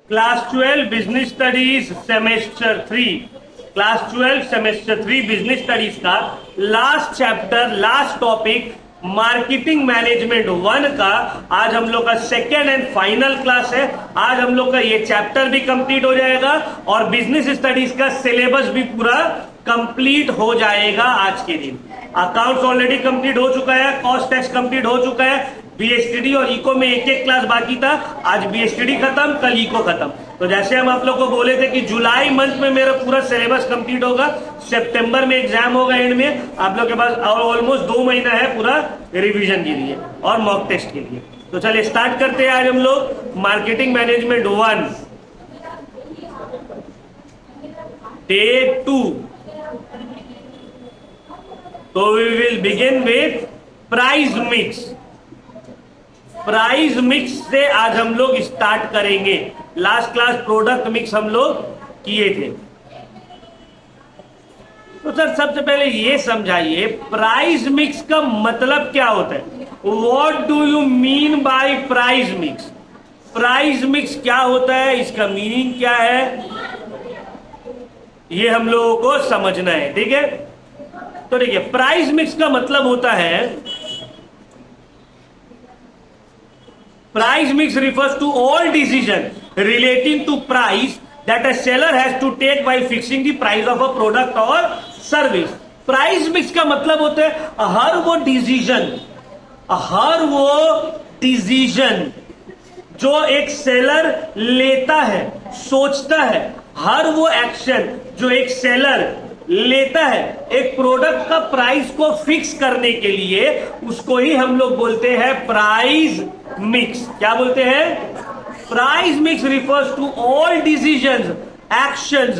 Class 12 business studies semester 3, class 12 semester 3 business studies का last chapter, last topic marketing management 1 का आज हम लोग का सेकेंड एंड फाइनल क्लास है। आज हम लोग का ये चैप्टर भी कंप्लीट हो जाएगा और बिजनेस स्टडीज का सिलेबस भी पूरा कंप्लीट हो जाएगा आज के दिन। अकाउंट्स ऑलरेडी कंप्लीट हो चुका है, कॉस्ट टैक्स कंप्लीट हो चुका है, बीएसटीडी और इको में एक एक क्लास बाकी था। आज बीएसटीडी खत्म, कल इको खत्म। तो जैसे हम आप लोग को बोले थे कि जुलाई मंथ में मेरा पूरा सिलेबस कंप्लीट होगा, सितंबर में एग्जाम होगा, एंड में आप लोग के पास ऑलमोस्ट 2 महीना है पूरा रिवीजन के लिए और मॉक टेस्ट के लिए। तो चलिए स्टार्ट करते हैं आज हम लोग मार्केटिंग मैनेजमेंट 1 डे 2। तो we will begin with price mix. Price mix से आज हम लोग स्टार्ट करेंगे। लास्ट क्लास प्रोडक्ट मिक्स हम लोग किए थे। तो सर सबसे पहले ये समझाइए प्राइस मिक्स का मतलब क्या होता है। What do you mean by price mix? Price mix क्या होता है, इसका मीनिंग क्या है, ये हम लोगों को समझना है। ठीक है, तो देखिए प्राइस मिक्स का मतलब होता है, price mix refers to all decision relating to price that a seller has to take by fixing the price of a product or service। Price mix का मतलब होता है हर वो डिसीजन जो एक सेलर लेता है, सोचता है, हर वो एक्शन जो एक सेलर लेता है एक प्रोडक्ट का प्राइस को फिक्स करने के लिए, उसको ही हम लोग बोलते हैं प्राइस मिक्स। क्या बोलते हैं? Price mix refers to all decisions, actions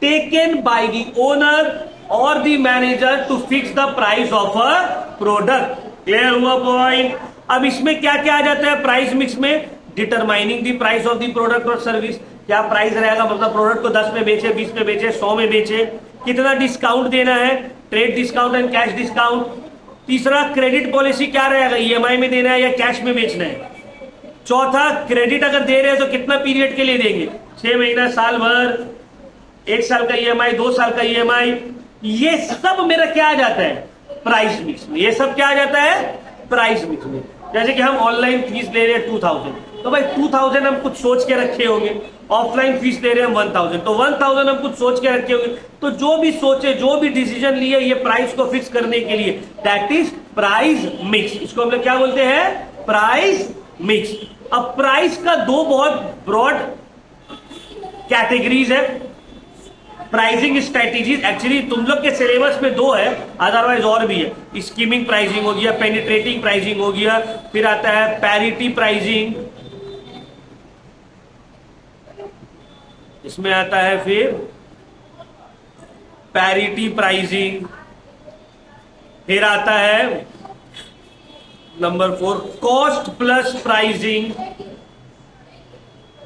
taken by the owner और the manager to fix the price of a product. Clear हुआ पॉइंट? अब इसमें क्या क्या आ जाता है प्राइस मिक्स में? Determining the price of the product और सर्विस। क्या प्राइस रहेगा, मतलब प्रोडक्ट को 10 में बेचे, 20 में बेचे, 100 में बेचे, कितना डिस्काउंट देना है, trade discount and cash discount. तीसरा क्रेडिट पॉलिसी क्या रहेगा, ईएमआई में देना है या कैश में बेचना है। चौथा क्रेडिट अगर दे रहे हैं तो कितना पीरियड के लिए देंगे, 6 महीना, साल भर, 1 साल का ईएमआई, 2 साल का ईएमआई। ये सब मेरा क्या आ जाता है प्राइस मिक्स में। ये सब क्या आ जाता है प्राइस मिक्स में। जैसे कि हम ऑनलाइन फीस ले रहे हैं 2000, तो भाई 2000 हम कुछ सोच के रखे होंगे। ऑफलाइन फीस ले रहे हैं 1000, तो 1000 हम कुछ सोच के रखे होंगे। तो जो भी सोचे, जो भी डिसीजन लिए ये प्राइस को फिक्स करने के लिए, दैट इज प्राइस मिक्स। इसको हम लोग क्या बोलते हैं? Price mix. अब प्राइस का 2 बहुत ब्रॉड कैटेगरीज है, प्राइसिंग स्ट्रेटेजीज। एक्चुअली तुम लोग के सिलेबस में 2 है, अदरवाइज और भी है। स्कीमिंग प्राइसिंग हो गया, पेनिट्रेटिंग प्राइसिंग हो गया, फिर आता है पैरिटी प्राइसिंग, इसमें आता है फिर पैरिटी प्राइसिंग, फिर आता है नंबर 4 कॉस्ट प्लस प्राइसिंग।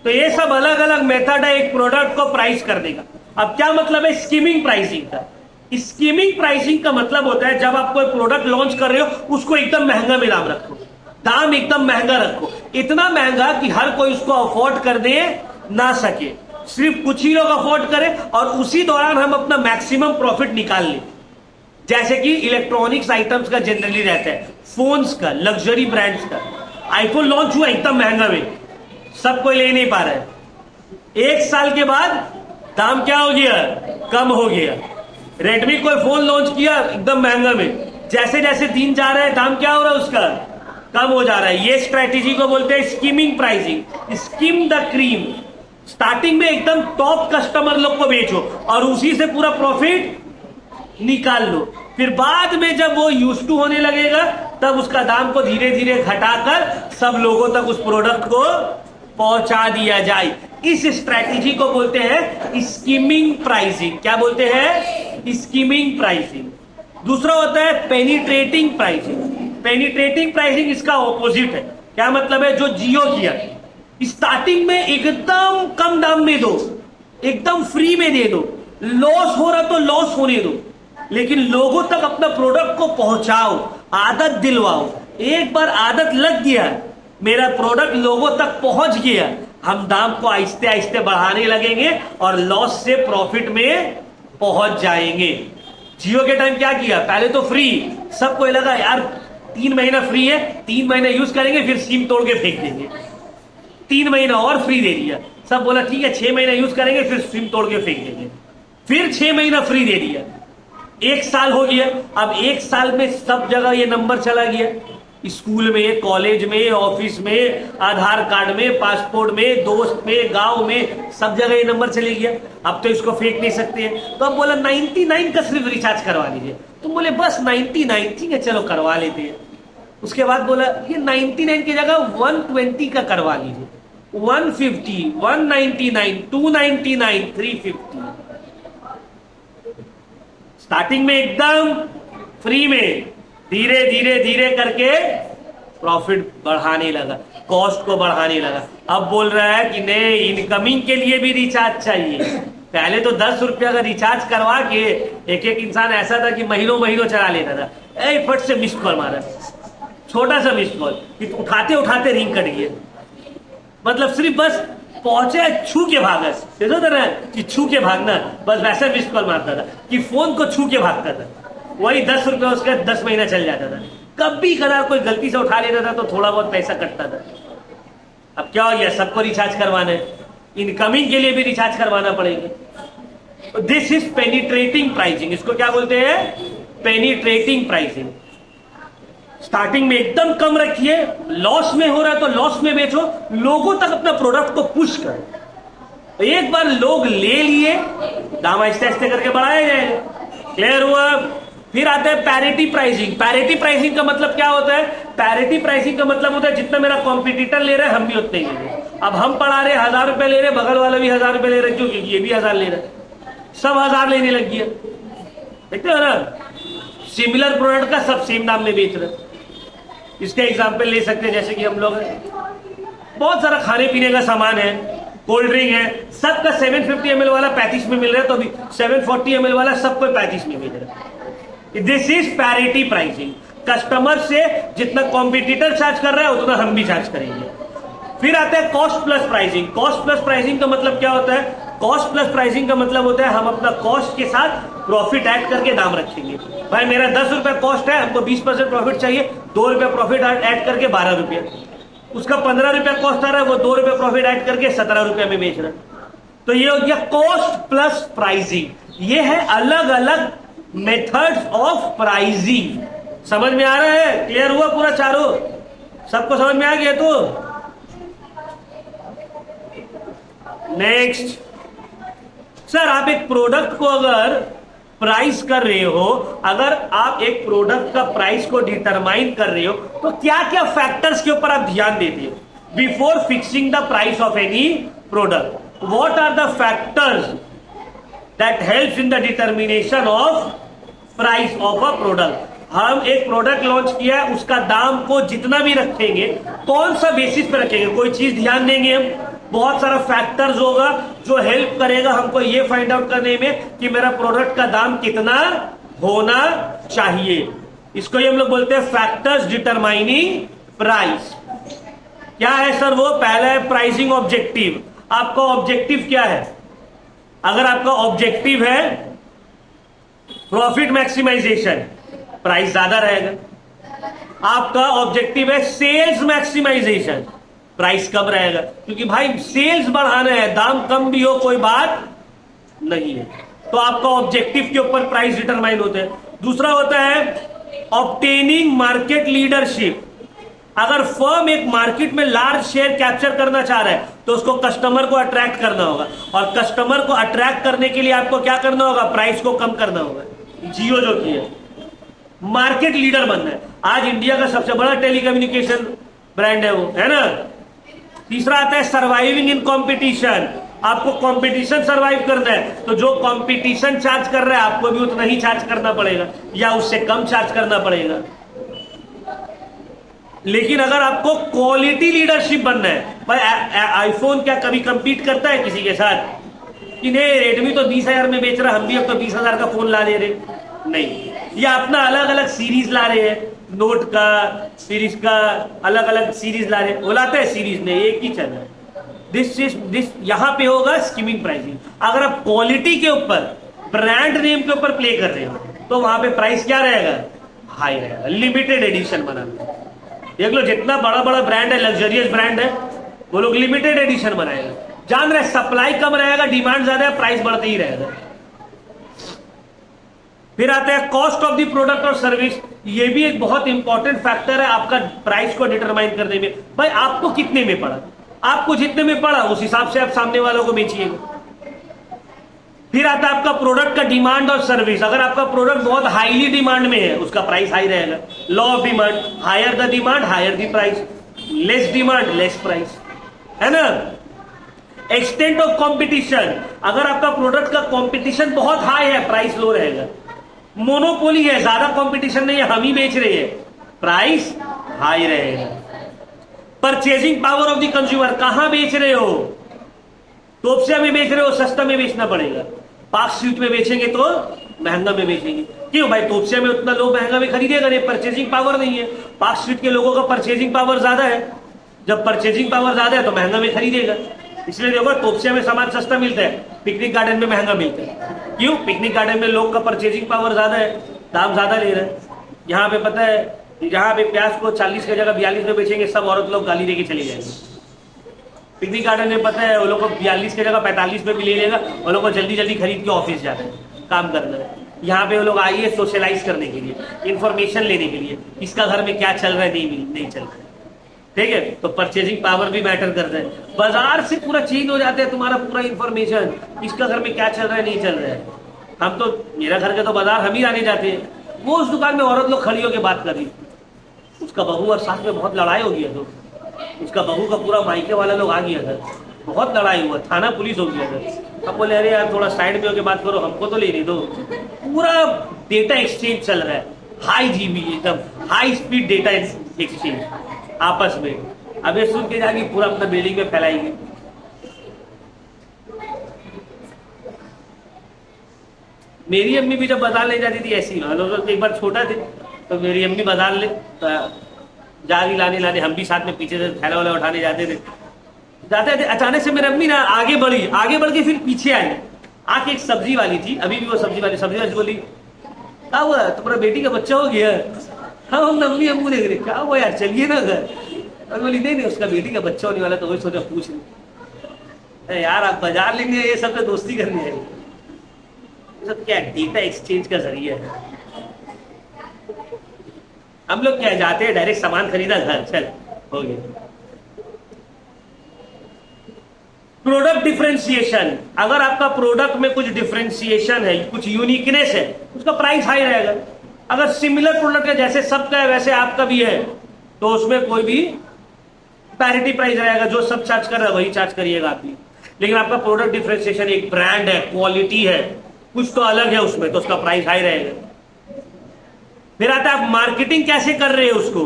तो ये सब अलग अलग मेथड है एक प्रोडक्ट को प्राइस करने का। अब क्या मतलब है स्कीमिंग प्राइसिंग का? स्कीमिंग प्राइसिंग का मतलब होता है जब आप कोई प्रोडक्ट लॉन्च कर रहे हो उसको एकदम महंगा में दाम रखो, दाम एकदम महंगा रखो, इतना महंगा कि हर कोई उसको अफोर्ड करने ना सके, सिर्फ कुछ ही लोग अफोर्ड करें और उसी दौरान हम अपना मैक्सिमम प्रॉफिट निकाल लें। जैसे कि इलेक्ट्रॉनिक्स आइटम्स का जनरली रहता है, फोन्स का, लग्जरी ब्रांड्स का। आईफोन लॉन्च हुआ एकदम महंगा में, सब कोई ले नहीं पा रहा है। 1 साल के बाद दाम क्या हो गया? कम हो गया। रेडमी कोई फोन लॉन्च किया एकदम महंगा में, जैसे जैसे दिन जा रहा है दाम क्या हो रहा है उसका? कम हो जा रहा है। ये स्ट्रेटेजी को बोलते हैं skimming pricing. Skim the cream, starting में एकदम टॉप कस्टमर लोग को बेचो और उसी से पूरा प्रॉफिट निकाल लो। फिर बाद में जब वो यूज टू होने लगेगा तब उसका दाम को धीरे धीरे घटाकर सब लोगों तक उस प्रोडक्ट को पहुंचा दिया जाए। इस स्ट्रैटेजी को बोलते हैं स्कीमिंग प्राइसिंग। क्या बोलते हैं? Skimming pricing. दूसरा होता है पेनिट्रेटिंग प्राइसिंग। पेनिट्रेटिंग प्राइसिंग इसका ऑपोजिट है। क्या मतलब है? जो जियो किया, स्टार्टिंग में एकदम कम दाम में दो, एकदम फ्री में दे दो, लॉस हो रहा तो लॉस होने दो, लेकिन लोगों तक अपना प्रोडक्ट को पहुंचाओ, आदत दिलवाओ। एक बार आदत लग गया, मेरा प्रोडक्ट लोगों तक पहुंच गया, हम दाम को आहिस्ते आहिस्ते बढ़ाने लगेंगे और लॉस से प्रॉफिट में पहुंच जाएंगे। जियो के टाइम क्या किया, पहले तो फ्री, सबको लगा यार 3 महीना फ्री है, 3 महीना यूज करेंगे फिर सिम तोड़ के फेंक देंगे, 3 महीना और फ्री दे दिया। सब बोला ठीक है 6 महीना यूज करेंगे फिर सिम तोड़ के फेंक देंगे, फिर 6 महीना फ्री दे दिया। 1 साल हो गया। अब 1 साल में सब जगह ये नंबर चला गया, स्कूल में, कॉलेज में, ऑफिस में, आधार कार्ड में, पासपोर्ट में, दोस्त में, गांव में, सब जगह ये नंबर चले गया। अब तो इसको फेंक नहीं सकते हैं। तो अब बोला 99 का सिर्फ रिचार्ज करवा लीजिए। तुम बोले बस 99, ठीक है चलो करवा लेते हैं। उसके बाद बोला ये 99 की जगह 120 का करवा लीजिए, 150, 199, 299, 350। स्टार्टिंग में एकदम फ्री में, धीरे धीरे धीरे करके प्रॉफिट बढ़ाने लगा, कॉस्ट को बढ़ाने लगा। अब बोल रहा है कि नहीं, इनकमिंग के लिए भी रिचार्ज चाहिए। पहले तो 10 रुपया का रिचार्ज करवा के एक एक इंसान ऐसा था कि महीनों महीनों चला लेता था। फट से मिस्ड कॉल मारा, छोटा सा मिस्ड कॉल, उठाते उठाते रिंग कट गया। मतलब सिर्फ बस पहुंचे, छू के भागा, देखो ना कि छू के भागना, बस वैसा मिस्ड कॉल मारता था कि फोन को छू के भागता था। वही 10 रुपया उसका 10 महीना चल जाता था। कभी कदार कोई गलती से उठा लेता था तो थोड़ा बहुत पैसा कटता था। अब क्या हो गया, सबको रिचार्ज करवाना है, इनकमिंग के लिए भी रिचार्ज करवाना पड़ेगा। This is penetrating pricing. इसको क्या बोलते हैं, पेनिट्रेटिंग प्राइसिंग। स्टार्टिंग में एकदम कम रखिए, लॉस में हो रहा है तो लॉस में बेचो, लोगों तक अपना प्रोडक्ट को पुश करो। एक बार लोग ले लिए, दाम आहिस्ते आहिस्ते करके बढ़ाया जाएगा। क्लियर हुआ। फिर आता है पैरिटी प्राइसिंग। पैरिटी प्राइसिंग का मतलब क्या होता है, पैरिटी प्राइसिंग का मतलब होता है जितना मेरा कॉम्पिटिटर ले रहा है हम भी उतने ही ले रहे हैं। अब हम पढ़ा रहे 1000 रुपए ले रहे, बगल वाला भी 1000 रुपए ले रहे, क्यों, क्योंकि ये भी 1000 ले रहा है, सब 1000 लेने लग गया। देखते हो ना, सिमिलर प्रोडक्ट का सब सेम दाम में बेच रहे। इसका एग्जाम्पल ले सकते हैं, जैसे कि हम लोग बहुत सारा खाने पीने का सामान है, कोल्ड ड्रिंक है, सबका 750 ml वाला 35 में मिल रहा है, तो अभी 740 ml वाला सबको 35 में मिल रहा है। This is parity pricing. Customer से जितना कॉम्पिटिटर चार्ज कर रहा है उतना हम भी चार्ज करेंगे। फिर आता है cost plus pricing. Cost plus pricing का मतलब क्या होता है, कॉस्ट प्लस प्राइसिंग का मतलब होता है हम अपना कॉस्ट के साथ प्रॉफिट ऐड करके दाम रखेंगे। भाई मेरा 10 रुपए कॉस्ट है, हमको 20% प्रॉफिट चाहिए, 2 रुपए प्रॉफिट ऐड करके 12 रुपये। उसका 15 रुपया कॉस्ट आ रहा है, वो 2 रुपए प्रॉफिट ऐड करके 17 रुपये में बेच रहा है। तो ये हो गया कॉस्ट प्लस प्राइसिंग। ये है अलग अलग मेथड्स ऑफ प्राइसिंग। समझ में आ रहा है, क्लियर हुआ पूरा चारों, सबको समझ में आ गया। तो नेक्स्ट, सर आप एक प्रोडक्ट को अगर प्राइस कर रहे हो, अगर आप एक प्रोडक्ट का प्राइस को डिटरमाइन कर रहे हो तो क्या क्या फैक्टर्स के ऊपर आप ध्यान देते हो before fixing the price of any product? What are the factors that helps in the determination of price of a product? हम एक प्रोडक्ट लॉन्च किया है, उसका दाम को जितना भी रखेंगे कौन सा बेसिस पे रखेंगे, कोई चीज ध्यान देंगे हम, बहुत सारा फैक्टर्स होगा जो हेल्प करेगा हमको ये फाइंड आउट करने में कि मेरा प्रोडक्ट का दाम कितना होना चाहिए। इसको हम लोग बोलते हैं फैक्टर्स डिटरमाइनिंग प्राइस। क्या है सर वो? पहला है प्राइसिंग ऑब्जेक्टिव। आपका ऑब्जेक्टिव क्या है? अगर आपका ऑब्जेक्टिव है प्रॉफिट मैक्सिमाइजेशन, प्राइस ज्यादा रहेगा। आपका ऑब्जेक्टिव है सेल्स मैक्सिमाइजेशन, प्राइस कम रहेगा, क्योंकि भाई सेल्स बढ़ाना है, दाम कम भी हो कोई बात नहीं है। तो आपका ऑब्जेक्टिव के ऊपर प्राइस डिटरमाइन होते हैं। दूसरा होता है ऑब्टेनिंग मार्केट लीडरशिप। अगर फर्म एक मार्केट में लार्ज शेयर कैप्चर करना चाह रहा है तो उसको कस्टमर को अट्रैक्ट करना होगा, और कस्टमर को अट्रैक्ट करने के लिए आपको क्या करना होगा? प्राइस को कम करना होगा। जियो जो की है मार्केट लीडर बनना है, आज इंडिया का सबसे बड़ा टेलीकम्युनिकेशन ब्रांड है वो, है ना। तीसरा आता है सर्वाइविंग इन कंपटीशन। आपको कंपटीशन सर्वाइव करना है तो जो कंपटीशन चार्ज कर रहा है आपको भी उतना ही चार्ज करना पड़ेगा या उससे कम चार्ज करना पड़ेगा। लेकिन अगर आपको क्वालिटी लीडरशिप बनना है, भाई आईफोन क्या कभी कंपीट करता है किसी के साथ कि नहीं रेडमी तो 20,000 में बेच रहा, हम भी अब तो 20,000 का फोन ला ले रहे? नहीं, या अपना अलग अलग सीरीज ला रहे हैं, नोट का सीरीज का अलग अलग सीरीज ला रहे हैं, वो लाते हैं सीरीज नहीं, एक ही चल रहा है। दिस यहां पे होगा स्कीमिंग प्राइसिंग। अगर आप क्वालिटी के ऊपर, ब्रांड नेम के ऊपर प्ले कर रहे हो तो वहां पे प्राइस क्या रहेगा, हाई रहेगा। लिमिटेड एडिशन बनाना, देख लो जितना बड़ा बड़ा ब्रांड है, लग्जरियस ब्रांड है, वो लोग लिमिटेड एडिशन बनाएगा। जान रहे सप्लाई कम रहेगा, डिमांड ज्यादा है, प्राइस बढ़ते ही रहेगा। फिर आता है कॉस्ट ऑफ द प्रोडक्ट और सर्विस। ये भी एक बहुत इंपॉर्टेंट फैक्टर है आपका प्राइस को डिटरमाइन करने में। भाई आपको कितने में पड़ा, आपको जितने में पड़ा उस हिसाब से आप सामने वालों को बेचिएगा। फिर आता है आपका प्रोडक्ट का डिमांड और सर्विस। अगर आपका प्रोडक्ट बहुत हाईली डिमांड में है, उसका प्राइस हाई रहेगा। Law of demand, higher the demand higher the price, less demand less price, है ना। एक्सटेंट ऑफ कंपटीशन, अगर आपका प्रोडक्ट का कंपटीशन बहुत हाई है, प्राइस लो रहेगा। मोनोपोली है, ज्यादा कंपटीशन नहीं है, हम ही बेच रहे हैं, प्राइस हाई रहेगा। Purchasing power of the consumer, कहां बेच रहे हो, तोपसिया में बेच रहे हो, सस्ता में बेचना पड़ेगा। पार्क स्ट्रीट में बेचेंगे तो महंगा में बेचेंगे। क्यों भाई, तोपसिया में उतना लोग महंगा में खरीदेगा नहीं, परचेजिंग पावर नहीं है। पार्क स्ट्रीट के लोगों का परचेजिंग पावर ज्यादा है, जब परचेजिंग पावर ज्यादा है तो महंगा में खरीदेगा। इसलिए देखो तोपसिया में सामान सस्ता मिलता है, पिकनिक गार्डन में महंगा मिलता है। क्यों, पिकनिक गार्डन में लोग का परचेजिंग पावर ज्यादा है, दाम ज्यादा ले रहे हैं। यहाँ पे पता है, यहाँ पे प्याज को 40 की जगह 42 में बेचेंगे, सब औरत लोग गाली देके चले जाएंगे। पिकनिक गार्डन में पता है वो लोग को 42 की जगह 45 में भी ले लेगा, वो लोग को जल्दी जल्दी खरीद के ऑफिस जाना है, काम करना है। यहाँ पे वो लोग आए हैं सोशलाइज करने के लिए, इंफॉर्मेशन लेने के लिए, इसका घर में क्या चल रहा है, नहीं चल रहा है, ठीक है। तो परचेजिंग पावर भी मैटर करता है। बाजार से पूरा चेंज हो जाता है तुम्हारा पूरा इंफॉर्मेशन, इसका घर में क्या चल रहा है नहीं चल रहा है। हम तो, मेरा घर के तो बाजार हम ही आने जाते हैं, वो उस दुकान में औरत लोग खड़ी होकर बात कर रही, उसका बहू और साथ में बहुत लड़ाई हो गया, तो उसका बहू का पूरा मायके वाला लोग आ गया था, बहुत लड़ाई हुआ, थाना पुलिस हो गया था। अब बोले अरे यार थोड़ा साइड में होकर बात करो, हमको तो लेने दो। पूरा डेटा एक्सचेंज चल रहा है, हाई जीबी, एकदम हाई स्पीड डेटा एक्सचेंज आपस में। अब ये सुन के जाके पूरा अपना बिल्डिंग में फैलाएंगे। मेरी अम्मी भी जब बाजार ले जाती थी ऐसी, एक बार छोटा थे तो मेरी अम्मी बाजार ले जा रही लाने, हम भी साथ में पीछे से थैला वाला उठाने जाते थे। अचानक से मेरी अम्मी ना आगे बढ़ के फिर पीछे आई, आके एक सब्जी वाली थी, अभी भी वो सब्जी वाली बोली क्या हुआ, तुम्हारा बेटी का बच्चा हो गया। हाँ, हम अम्मी अम्मू देख रहे, क्या हुआ यार, चलिए ना घर। और बोली नहीं उसका बेटी का बच्चा होने वाला, तो वही सोचा पूछ रही। यार आप बाजार लेंगे, ये सब तो दोस्ती करनी है, सब क्या डेटा एक्सचेंज का जरिया है। हम लोग क्या जाते हैं डायरेक्ट सामान खरीदा, घर चल हो गया। प्रोडक्ट डिफरेंशिएशन, अगर आपका प्रोडक्ट में कुछ डिफरेंशिएशन है, कुछ यूनिकनेस है, उसका प्राइस हाई रहेगा। अगर सिमिलर प्रोडक्ट है, जैसे सबका है वैसे आपका भी है, तो उसमें कोई भी पैरिटी प्राइस रहेगा, जो सब चार्ज कर रहा है वही चार्ज करिएगा आप भी। लेकिन आपका प्रोडक्ट डिफरेंशिएशन, एक ब्रांड है, क्वालिटी है, कुछ तो अलग है उसमें, तो उसका प्राइस हाई रहेगा। फिर आता है आप मार्केटिंग कैसे कर रहे हो, उसको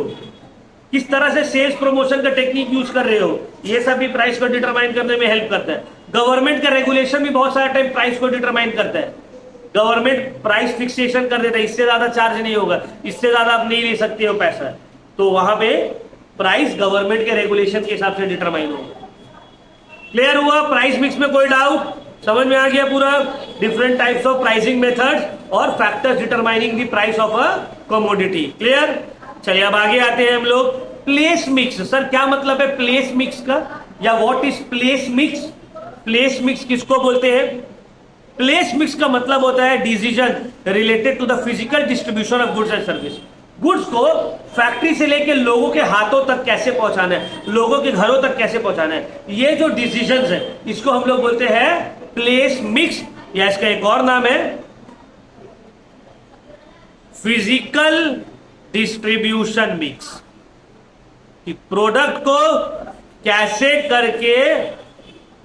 किस तरह से सेल्स प्रमोशन का टेक्निक यूज कर रहे हो, ये सब भी प्राइस को डिटरमाइन करने में हेल्प करता है। गवर्नमेंट का रेगुलेशन भी बहुत सारा टाइम प्राइस को डिटरमाइन करता है। गवर्नमेंट प्राइस फिक्सेशन कर देता है, इससे ज्यादा चार्ज नहीं होगा, इससे ज्यादा आप नहीं ले सकते हो पैसा, तो वहां पे प्राइस गवर्नमेंट के रेगुलेशन के हिसाब से डिटरमाइन होगा। क्लियर हुआ, प्राइस मिक्स में कोई डाउट, समझ में आ गया पूरा। Different types of pricing methods और factors determining the price of a commodity. Clear, चलिए अब आगे आते हैं हम लोग। प्लेस मिक्स, सर क्या मतलब है प्लेस मिक्स का, या what is place mix. Place mix किसको बोलते हैं? प्लेस मिक्स का मतलब होता है decision related to the physical distribution of goods and service. Goods को फैक्ट्री से लेकर लोगों के हाथों तक कैसे पहुंचाना है, लोगों के घरों तक कैसे पहुंचाना है, ये जो डिसीजंस है इसको हम लोग बोलते हैं प्लेस मिक्स, या इसका एक और नाम है फिजिकल डिस्ट्रीब्यूशन मिक्स। कि प्रोडक्ट को कैसे करके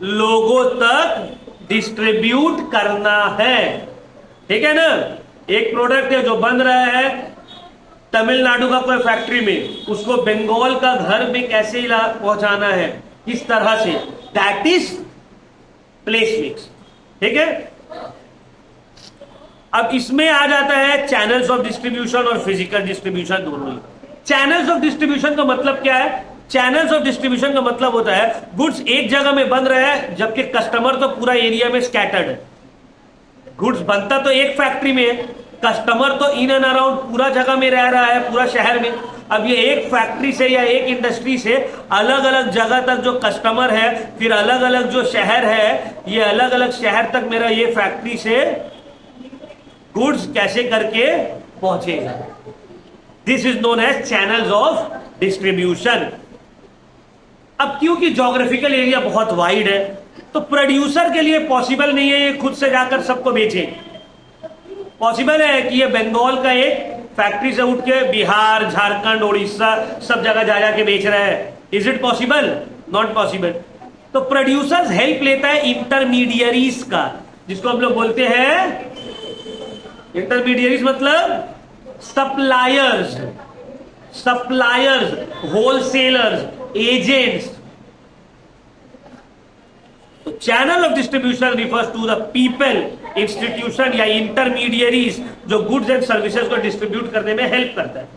लोगों तक डिस्ट्रीब्यूट करना है, ठीक है ना। एक प्रोडक्ट है जो बन रहा है तमिलनाडु का कोई फैक्ट्री में, उसको बंगाल का घर में कैसे पहुंचाना है, किस तरह से, दैट इज प्लेस मिक्स, ठीक है। अब इसमें आ जाता है चैनल्स ऑफ डिस्ट्रीब्यूशन और फिजिकल डिस्ट्रीब्यूशन दोनों ही। चैनल्स ऑफ डिस्ट्रीब्यूशन का मतलब क्या है? चैनल्स ऑफ डिस्ट्रीब्यूशन का मतलब होता है गुड्स एक जगह में बन रहा है जबकि कस्टमर तो पूरा एरिया में स्कैटर्ड है। गुड्स बनता तो एक फैक्ट्री में है, कस्टमर तो इन एंड अराउंड पूरा जगह में रह रहा है, पूरा शहर में। अब ये एक फैक्ट्री से या एक इंडस्ट्री से अलग अलग जगह तक जो कस्टमर है, फिर अलग अलग जो शहर है, ये अलग अलग शहर तक मेरा ये फैक्ट्री से गुड्स कैसे करके पहुंचेगा। This is known as channels of distribution. अब क्योंकि ज्योग्राफिकल एरिया बहुत वाइड है तो प्रोड्यूसर के लिए पॉसिबल नहीं है ये खुद से जाकर सबको बेचे। पॉसिबल है कि ये बंगाल का एक फैक्ट्री से उठ के बिहार, झारखंड, उड़ीसा सब जगह जा जाके बेच रहा है। Is it possible? Not possible. तो प्रोड्यूसर्स हेल्प लेता है इंटरमीडियरीज का, जिसको हम लोग बोलते हैं इंटरमीडियरीज, मतलब सप्लायर्स, होलसेलर्स, एजेंट्स। तो channel of distribution refers to the people, institution या इंटरमीडियरीज जो गुड्स एंड सर्विसेज को डिस्ट्रीब्यूट करने में हेल्प करता है।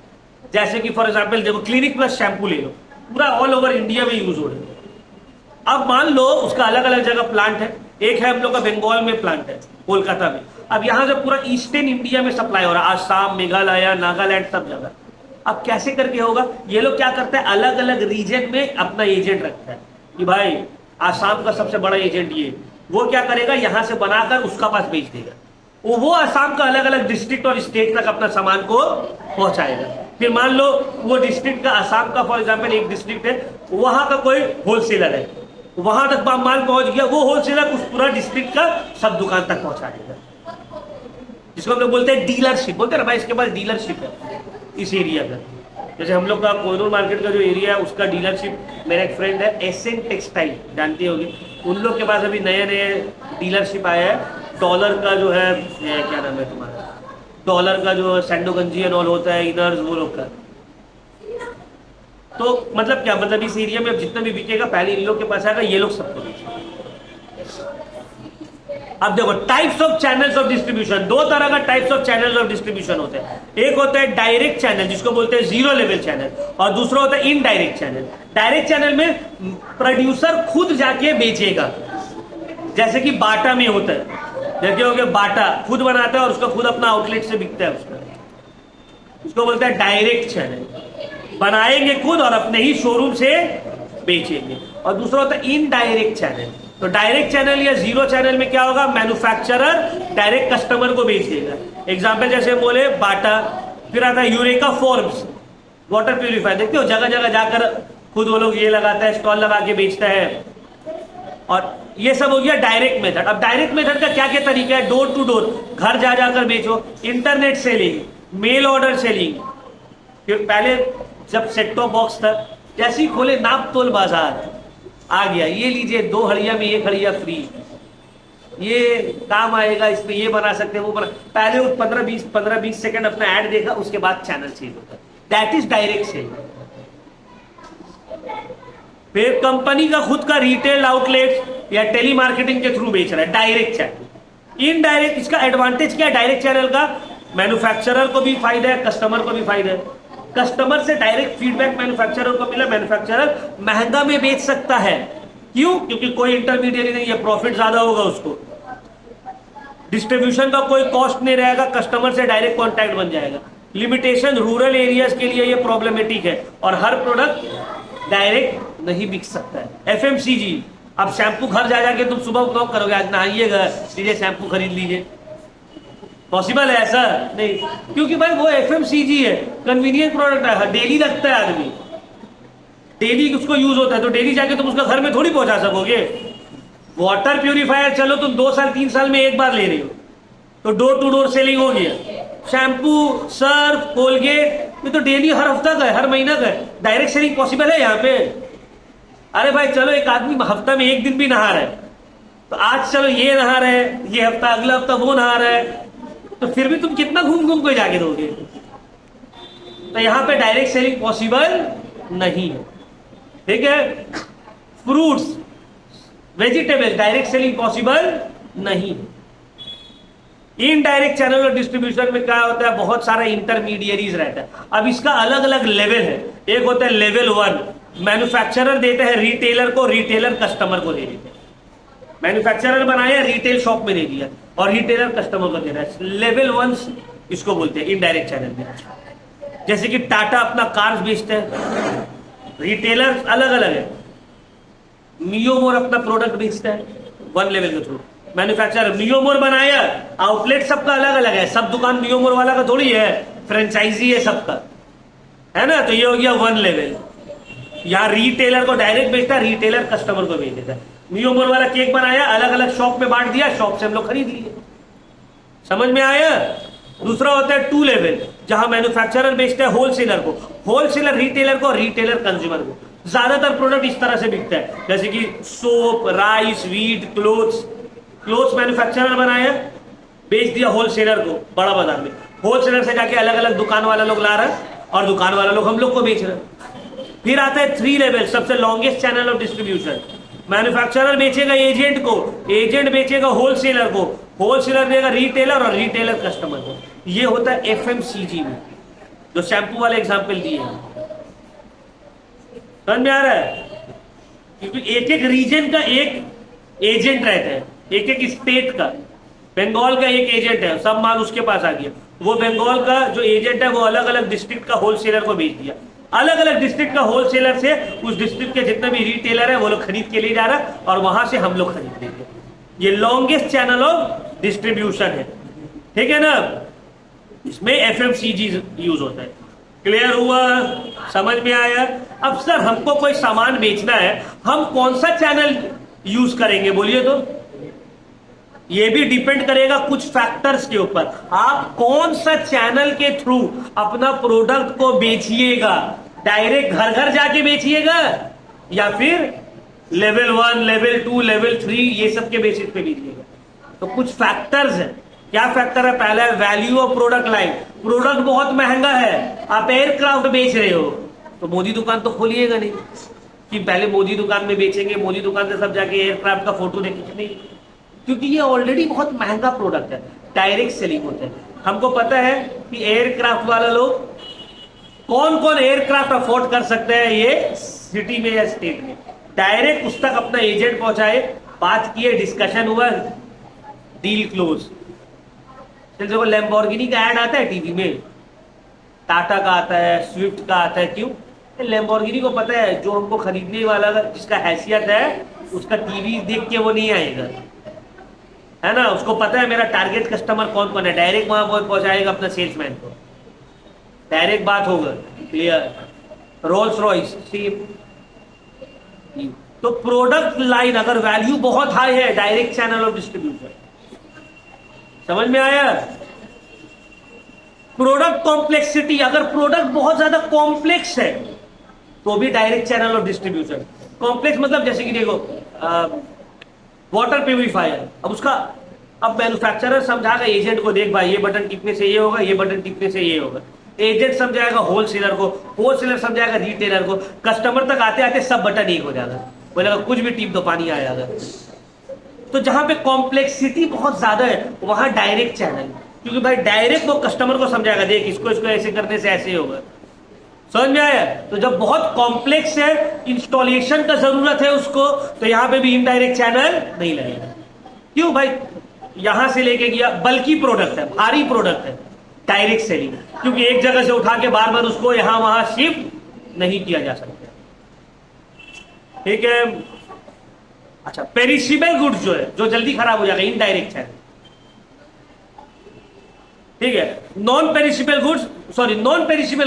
जैसे कि फॉर एग्जांपल देखो, क्लिनिक प्लस शैम्पू ले लो, पूरा ऑल ओवर इंडिया में यूज हो रहा है। अब मान लो उसका अलग अलग जगह प्लांट है, एक है हम लोग का बंगाल में प्लांट है, कोलकाता में। अब यहां से पूरा ईस्टर्न इंडिया में सप्लाई हो रहा है, आसाम, मेघालय, नागालैंड, सब जगह। अब कैसे करके होगा? ये लोग क्या करते हैं, अलग अलग रीजन में अपना एजेंट रखता है कि भाई आसाम का सबसे बड़ा एजेंट ये, वो क्या करेगा, यहां से बनाकर उसका पास बेच देगा। वो आसाम का अलग अलग डिस्ट्रिक्ट और स्टेट तक अपना सामान को पहुंचाएगा। फिर मान लो वो डिस्ट्रिक्ट का, आसाम का फॉर एग्जांपल एक डिस्ट्रिक्ट है, वहां का कोई होलसेलर है, वहां तक माल पहुंच गया, वो होलसेलर उस पूरा डिस्ट्रिक्ट का सब दुकान तक पहुंचा देगा, जिसको हम लोग बोलते हैं डीलरशिप। बोलते हैं ना भाई इसके पास डीलरशिप है इस एरिया का। जैसे हम लोग का कोयनूर मार्केट का जो एरिया है उसका डीलरशिप, मेरा एक फ्रेंड है एसएन टेक्सटाइल, जानती होगी, उन लोग के पास अभी नए नए डीलरशिप आया है। डॉलर का जो है, क्या नाम है तुम्हारा, डॉलर का जो सैंडो गंजी एंड ऑल होता है, इनर्स, वो लोग का। तो मतलब क्या, मतलब इस एरिया में अब जितना भी बिकेगा पहले इन लोग के पास आएगा, ये लोग सबको बेचेंगे। अब देखो types of channels of distribution, दो तरह का types of channels of distribution होते हैं। एक होता है डायरेक्ट चैनल, जिसको बोलते हैं जीरो लेवल चैनल, और दूसरा होता है इनडायरेक्ट चैनल। डायरेक्ट चैनल में प्रोड्यूसर खुद जाके बेचेगा, जैसे कि बाटा में होता है। देखे होगे, बाटा खुद बनाता है और उसका खुद अपना आउटलेट से बिकता है उसको बोलते हैं डायरेक्ट चैनल, बनाएंगे खुद और अपने ही शोरूम से बेचेंगे। और दूसरा होता है इनडायरेक्ट चैनल। तो डायरेक्ट चैनल या जीरो चैनल में क्या होगा, मैन्युफैक्चरर डायरेक्ट कस्टमर को बेच देगा। एग्जांपल जैसे बोले बाटा, फिर आता है यूरेका फॉर्ब्स वाटर प्यूरिफायर, देखते हो जगह जगह जाकर खुद वो लोग ये लगाता है, स्टॉल लगा के बेचता है। और ये सब हो गया डायरेक्ट मेथड। अब डायरेक्ट मेथड का क्या क्या तरीका है, डोर टू डोर, घर जा जाकर बेचो, internet selling, mail order selling. फिर पहले जब सेट टॉप बॉक्स था, जैसे ही खोले नाप तोल बाजार आ गया, ये लीजिए 2 हड़िया में 1 हड़िया फ्री, ये काम आएगा, इसमें ये बना सकते हैं, वो बना। पहले वो 15-20 सेकंड अपना ऐड देखा, उसके बाद चैनल चेंज होता है। That is direct selling. फिर कंपनी का खुद का रिटेल आउटलेट या टेली मार्केटिंग के थ्रू बेच रहा है, डायरेक्ट चैनल। इनडायरेक्ट, इसका एडवांटेज क्या है डायरेक्ट चैनल का, मैन्युफैक्चरर को भी फायदा है, कस्टमर को भी फायदा है। कस्टमर से डायरेक्ट फीडबैक मैन्युफैक्चरर को मिला, मैन्युफैक्चरर महंगा में बेच सकता है। क्यों? क्योंकि कोई इंटरमीडिएट नहीं है, प्रॉफिट ज्यादा होगा उसको, डिस्ट्रीब्यूशन का कोई कॉस्ट नहीं रहेगा, कस्टमर से डायरेक्ट कॉन्टैक्ट बन जाएगा। लिमिटेशन रूरल एरियाज के लिए ये प्रॉब्लमेटिक है, और हर प्रोडक्ट डायरेक्ट नहीं बिक सकता है। एफएमसीजी, अब शैम्पू घर जा जाके तुम सुबह नॉक करोगे, आज नहाइएगा, लीजिए शैम्पू खरीद लीजिए, पॉसिबल है ऐसा? नहीं, क्योंकि भाई वो एफएमसीजी है, कन्वीनियंट प्रोडक्ट है, डेली लगता है आदमी, डेली उसको यूज होता है, तो डेली जाके तुम उसका घर में थोड़ी पहुंचा सकोगे। वाटर प्यूरिफायर चलो तुम 2 साल 3 साल में एक बार ले रहे हो, तो डोर टू डोर सेलिंग हो गया। शैम्पू, सर्फ, कोलगेट, ये तो डेली हर हफ्ता का है, हर महीना का है। डायरेक्ट सेलिंग पॉसिबल है यहाँ पे? अरे भाई चलो एक आदमी हफ्ता में 1 दिन भी नहा रहा है, तो आज चलो ये नहा रहे हैं, ये हफ्ता, अगला हफ्ता वो नहा रहा है, तो फिर भी तुम कितना घूम घूम के जाके दोगे? तो यहां पे डायरेक्ट सेलिंग पॉसिबल नहीं है, ठीक है। Fruits, vegetable, direct selling possible नहीं है। इनडायरेक्ट चैनल और डिस्ट्रीब्यूशन में क्या होता है, बहुत सारा इंटरमीडियरीज रहता है। अब इसका अलग अलग लेवल है। एक होता है लेवल 1, मैन्युफैक्चरर देते हैं रिटेलर को, रिटेलर कस्टमर को दे देते हैं। मैन्युफैक्चरर बनाया, रिटेल शॉप में दे दिया, और रिटेलर कस्टमर को दे रहा है। लेवल 1 इसको बोलते हैं इनडायरेक्ट चैनल में। जैसे कि टाटा अपना कार्स बेचते हैं, रिटेलर अलग अलग है। मियोमोर अपना प्रोडक्ट बेचता है 1 लेवल के थ्रू। मैन्युफैक्चरर मियोमोर बनाया, आउटलेट सबका अलग अलग है, सब दुकान मियोमोर वाला का थोड़ी है, फ्रेंचाइजी है सबका, है ना। तो ये हो गया 1 लेवल। यहाँ रिटेलर को डायरेक्ट बेचता है, रिटेलर कस्टमर को बेच देता है। मियोमोर वाला केक बनाया, अलग अलग शॉप में बांट दिया, शॉप से हम लोग खरीद लिए। समझ में आया। दूसरा होता है 2 लेवल, जहां मैन्युफैक्चरर बेचता है होलसेलर को, होलसेलर रिटेलर को, रिटेलर कंज्यूमर को। ज्यादातर प्रोडक्ट इस तरह से बिकता है, जैसे कि soap, rice, wheat, clothes manufacturer बनाया, बेच दिया होलसेलर को बड़ा बाजार में। होलसेलर से जाके अलग अलग दुकान वाला लोग ला रहा है, और दुकान वाला लोग हम लोग को बेच रहे हैं। फिर आता है 3 लेवल, सबसे longest channel of distribution. Manufacturer बेचेगा एजेंट को, एजेंट बेचेगा होलसेलर को, होलसेलर देगा रिटेलर, और रिटेलर कस्टमर को। ये होता है एफएमसीजी में, जो शैम्पू वाले एग्जांपल दिए हैं। समझ में आ रहा है। क्योंकि एक एक रीजन का एक एजेंट रहता है, एक एक स्टेट का। बंगाल का एक एजेंट है, सब माल उसके पास आ गया। वो बंगाल का जो एजेंट है वो अलग अलग डिस्ट्रिक्ट का होलसेलर को बेच दिया। अलग अलग डिस्ट्रिक्ट का होलसेलर से उस डिस्ट्रिक्ट के जितने भी रिटेलर है वो लोग खरीद के ले जा रहा है, और वहां से हम लोग खरीद लेंगे। ये लॉन्गेस्ट चैनल ऑफ डिस्ट्रीब्यूशन है, ठीक है ना। इसमें एफएमसीजी यूज होता है। क्लियर हुआ, समझ में आया। अब सर हमको कोई सामान बेचना है, हम कौन सा चैनल यूज करेंगे बोलिए तो। ये भी डिपेंड करेगा कुछ फैक्टर्स के ऊपर। आप कौन सा चैनल के थ्रू अपना प्रोडक्ट को बेचिएगा, डायरेक्ट घर घर जाके बेचिएगा, या फिर लेवल 1, लेवल 2, लेवल 3 ये सब के बेसिस पे बेचिएगा। तो कुछ फैक्टर्स है। क्या फैक्टर है। पहला है value of product line. Product बहुत महंगा है, आप एयरक्राफ्ट बेच रहे हो, तो मोदी दुकान तो खोलिएगा नहीं कि पहले मोदी दुकान में बेचेंगे, मोदी दुकान से सब जाके एयरक्राफ्ट का फोटो देखेंगे, नहीं। क्योंकि ये ऑलरेडी बहुत महंगा प्रोडक्ट है, डायरेक्ट सेलिंग होता है। हमको पता है कि एयरक्राफ्ट वाला लोग कौन कौन एयरक्राफ्ट अफोर्ड कर सकते हैं, ये सिटी में या स्टेट में। डायरेक्ट उस तक अपना एजेंट पहुंचाए, बात किए, डिस्कशन हुआ, डील क्लोज। देखो लैम्बोर्गिनी का ऐड आता है टीवी में, टाटा का आता है, स्विफ्ट का आता है। क्यों। लैम्बोर्गिनी को पता है जो हमको खरीदने वाला जिसका हैसियत है उसका टीवी देख के वो नहीं आएगा, है ना। उसको पता है मेरा टारगेट कस्टमर कौन कौन है, डायरेक्ट वहां पहुंचाएगा अपना सेल्समैन को, डायरेक्ट बात होगा, क्लियर। Rolls Royce same. तो प्रोडक्ट लाइन अगर वैल्यू बहुत हाई है, डायरेक्ट चैनल ऑफ डिस्ट्रीब्यूशन। समझ में आया। प्रोडक्ट कॉम्प्लेक्सिटी, अगर प्रोडक्ट बहुत ज्यादा कॉम्प्लेक्स है तो भी direct channel of distribution. Complex मतलब जैसे कि देखो वाटर प्यूरिफायर, अब उसका अब मैन्युफैक्चरर समझाएगा एजेंट को, देख भाई ये बटन टिपने से ये होगा, ये बटन टिपने से ये होगा। एजेंट समझाएगा होलसेलर को, होलसेलर समझाएगा रिटेलर को, कस्टमर तक आते आते सब बटन एक हो जाएगा, बोलेगा कुछ भी टिप दो पानी आ जाएगा। तो जहां पे कॉम्प्लेक्सिटी बहुत ज्यादा है वहां डायरेक्ट चैनल, क्योंकि भाई डायरेक्ट वो कस्टमर को समझाएगा, देख इसको इसको ऐसे करने से ऐसे होगा। समझ में आया। तो जब बहुत कॉम्प्लेक्स है, इंस्टॉलेशन का जरूरत है उसको, तो यहां पे भी इनडायरेक्ट चैनल नहीं लगेगा। क्यों भाई, यहां से लेके गया, बल्कि प्रोडक्ट है, भारी प्रोडक्ट है, डायरेक्ट सेलिंग, क्योंकि एक जगह से उठा के बार बार उसको यहां वहां शिफ्ट नहीं किया जा सकता। ठीक है। अच्छा, पेरिशेबल गुड्स जो है, जो जल्दी खराब हो जाएगा, इनडायरेक्ट चैनल। ठीक है। नॉन पेरिशेबल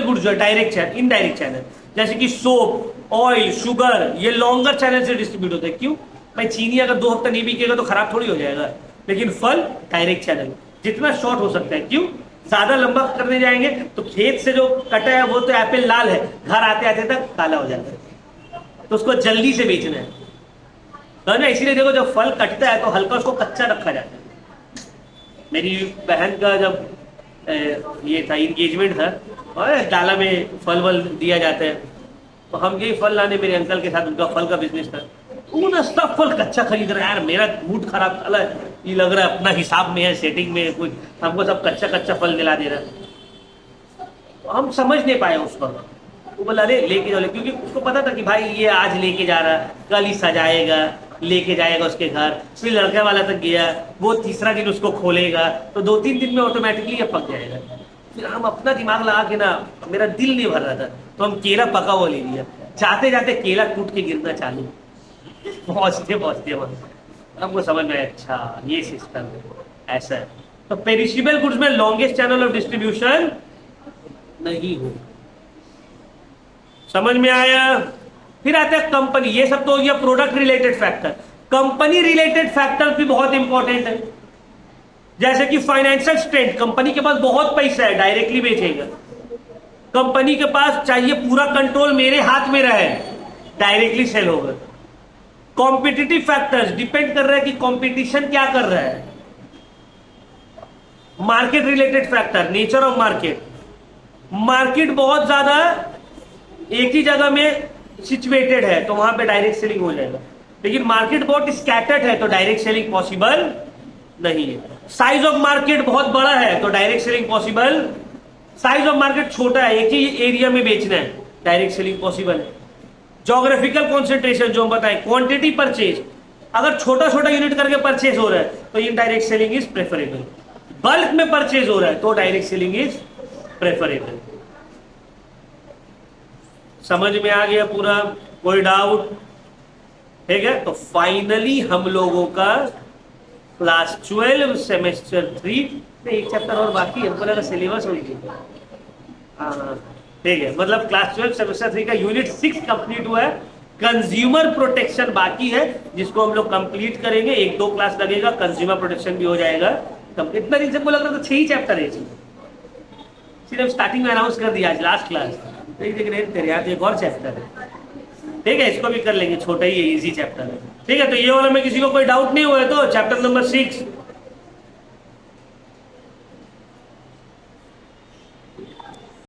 गुड्स जो है डायरेक्ट चैनल, इनडायरेक्ट चैनल, जैसे कि सोप, ऑयल, शुगर, ये लॉन्गर चैनल से डिस्ट्रीब्यूट होता है। क्यों भाई, चीनी अगर 2 हफ्ता नहीं बिकेगा तो खराब थोड़ी हो जाएगा, लेकिन फल डायरेक्ट चैनल जितना शॉर्ट हो सकता है। क्यों, ज्यादा लंबा करने जाएंगे तो खेत से जो कटा है वो तो एप्पल लाल है, घर आते आते तक काला हो जाता है, तो उसको जल्दी से बेचना है ना। इसीलिए देखो जब फल कटता है तो हल्का उसको कच्चा रखा जाता है। मेरी बहन का जब ये था एंगेजमेंट था, और डाला में फल वल दिया जाता है, तो हम गए फल लाने मेरे अंकल के साथ, उनका फल का बिजनेस था। उन्होंने सब फल कच्चा खरीद रहा है। यार मेरा मूड खराब चला, ये लग रहा है अपना हिसाब में है, सेटिंग में है, कुछ हमको सब कच्चा कच्चा फल दिला दे रहा है। हम समझ नहीं पाए उस पर, वो बोला अरे लेके जाओ, क्योंकि उसको पता था कि भाई ये आज लेके जा रहा, कल ही सजाएगा, लेके जाएगा उसके घर, फिर लड़के वाला तक गया, वो तीसरा दिन उसको खोलेगा, तो 2-3 दिन में ऑटोमेटिकली ये पक जाएगा। फिर हम अपना दिमाग लगा के ना, मेरा दिल नहीं भर रहा था, तो हम केला पका हुआ ले लिया, जाते जाते केला टूट के गिरना चालू, पहुंचते पहुंचते हमको समझ में आया, अच्छा ये सिस्टम है, ऐसा है। तो पेरिशेबल गुड्स में लॉन्गेस्ट चैनल ऑफ डिस्ट्रीब्यूशन नहीं हो, समझ में आया। फिर आता है कंपनी, ये सब तो हो गया product related factor. Company related factor भी बहुत इंपॉर्टेंट है, जैसे कि फाइनेंशियल स्ट्रेंथ, कंपनी के पास बहुत पैसा है, डायरेक्टली बेचेगा। कंपनी के पास चाहिए पूरा कंट्रोल मेरे हाथ में रहे, डायरेक्टली सेल होगा। कॉम्पिटिटिव फैक्टर्स डिपेंड कर रहा है कि कंपटीशन क्या कर रहा है। Market related factor, nature of market, market बहुत ज्यादा एक ही जगह में सिचुएटेड है तो वहां पे डायरेक्ट सेलिंग हो जाएगा, लेकिन मार्केट बहुत स्कैटर्ड है तो डायरेक्ट सेलिंग पॉसिबल नहीं है। साइज ऑफ मार्केट बहुत बड़ा है तो direct selling possible, size of market छोटा है, एक ही एरिया में बेचना है, डायरेक्ट सेलिंग पॉसिबल है। जोग्राफिकल कॉन्सेंट्रेशन जो हम बताएं, क्वांटिटी परचेज, अगर छोटा छोटा यूनिट करके परचेज हो रहा है तो indirect selling is preferable. Bulk में परचेज हो रहा है तो डायरेक्ट सेलिंग इज प्रेफरेबल। समझ में आ गया पूरा, कोई डाउट? ठीक है, तो फाइनली हम लोगों का क्लास 12 सेमेस्टर 3 में एक चैप्टर और बाकी है, हमको लगा सिलेबस हो गया। हाँ ठीक है, मतलब क्लास 12 सेमेस्टर 3 का यूनिट 6 कंप्लीट हुआ है, कंज्यूमर प्रोटेक्शन बाकी है जिसको हम लोग कंप्लीट करेंगे, 1-2 क्लास लगेगा, कंज्यूमर प्रोटेक्शन भी हो जाएगा। इतना दिन से लग रहा था 6 ही चैप्टर है, सिर्फ स्टार्टिंग में अनाउंस कर दिया आज लास्ट क्लास, तेरे याद एक और चैप्टर है। ठीक है, इसको भी कर लेंगे, छोटा ही है, इजी चैप्टर है। ठीक है, तो ये वाला में किसी को कोई डाउट नहीं हुआ है तो चैप्टर नंबर 6